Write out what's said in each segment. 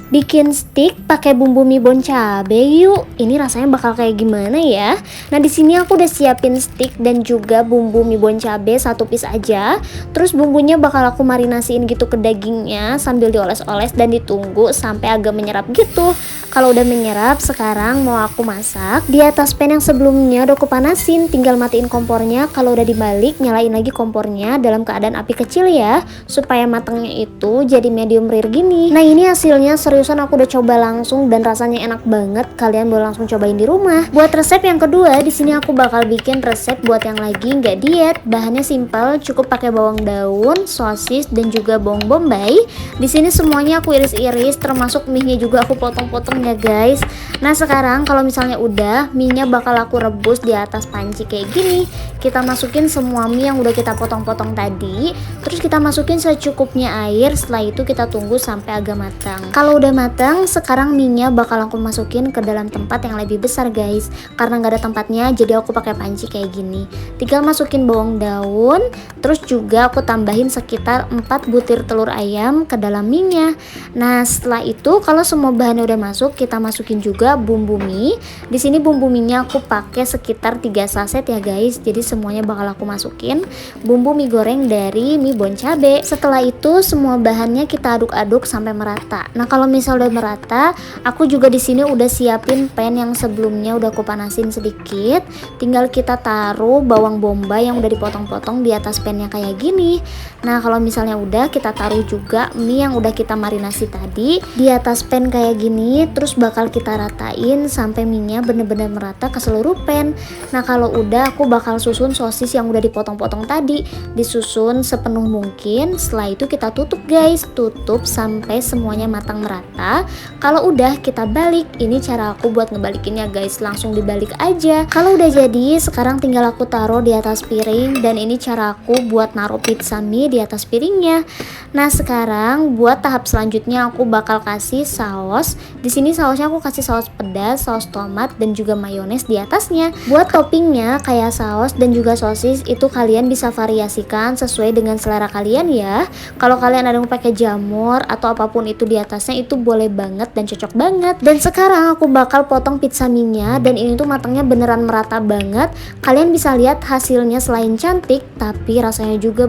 Bikin stick pakai bumbu mie bon cabe yuk. Ini rasanya bakal kayak gimana ya? Nah, di sini aku udah siapin stick dan juga bumbu mie bon cabe satu piece aja. Terus bumbunya bakal aku marinasiin gitu ke dagingnya sambil dioles-oles dan ditunggu sampai agak menyerap gitu. Kalau udah menyerap, sekarang mau aku masak. Di atas pan yang sebelumnya udah aku panasin, tinggal matiin kompornya. Kalau udah dibalik, nyalain lagi kompornya dalam keadaan api kecil ya, supaya matangnya itu jadi medium rare gini. Nah, ini hasilnya seriusan aku udah coba langsung dan rasanya enak banget. Kalian boleh langsung cobain di rumah. Buat resep yang kedua, di sini aku bakal bikin resep buat yang lagi nggak diet. Bahannya simpel, cukup pakai bawang daun, sosis dan juga bawang bombay. Di sini semuanya aku iris-iris, termasuk mie-nya juga aku potong-potong ya guys. Nah, sekarang kalau misalnya udah, mie-nya bakal aku rebus di atas panci kayak gini. Kita masukin semua mie yang udah kita potong-potong tadi, terus kita masukin secukupnya air. Setelah itu kita tunggu sampai agak matang. Kalau udah matang, sekarang mie-nya bakal aku masukin ke dalam tempat yang lebih besar guys. Karena nggak ada tempatnya, jadi aku pakai panci kayak gini. Tinggal masukin bawang daun, terus juga aku tambahin sekitar 4 butir telur ayam ke dalam mie-nya. Nah, setelah itu kalau semua bahannya udah masuk, kita masukin juga bumbu mie. Di sini bumbu mie-nya aku pakai sekitar 3 saset ya guys. Jadi semuanya bakal aku masukin bumbu mie goreng dari mie bon cabe. Setelah itu semua bahannya kita aduk-aduk sampai merata. Nah, kalau misal udah merata, aku juga di sini udah siapin pan yang sebelumnya udah aku panasin sedikit. Tinggal kita taruh bawang bombay yang udah dipotong-potong di atas pannya kayak gini. Nah, kalau misalnya udah, kita taruh juga mie yang udah kita marinasi tadi di atas pan kayak gini. Terus bakal kita ratain sampai mie-nya bener-bener merata ke seluruh pan. Nah, kalau udah, aku bakal susun sosis yang udah dipotong-potong tadi, disusun sepenuh mungkin. Setelah itu kita tutup guys, tutup sampai semuanya matang merata. Kalau udah, kita balik. Ini cara aku buat ngebalikinnya guys, langsung dibalik aja. Kalau udah jadi, sekarang tinggal aku taruh di atas piring. Dan ini cara aku buat naruh pizza mie di atas piringnya. Nah, sekarang buat tahap selanjutnya aku bakal kasih saus. Di sini sausnya aku kasih saus pedas, saus tomat dan juga mayones di atasnya. Buat toppingnya kayak saus dan juga sosis itu kalian bisa variasikan sesuai dengan selera kalian ya. Kalau kalian ada yang pakai jamur atau apapun itu di atasnya, itu boleh banget dan cocok banget. Dan sekarang aku bakal potong pizza mie-nya, dan ini tuh matangnya beneran merata banget. Kalian bisa lihat hasilnya selain cantik, tapi rasanya juga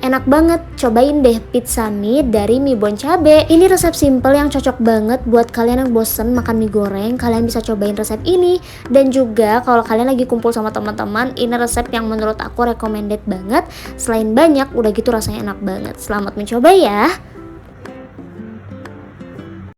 enak banget. Cobain deh pizza mie dari mie bon cabe. Ini resep simple yang cocok banget buat kalian yang bosen makan mie goreng. Kalian bisa cobain resep ini. Dan juga kalau kalian lagi kumpul sama teman-teman, ini resep yang menurut aku recommended banget. Selain banyak, udah gitu rasanya enak banget. Selamat mencoba ya.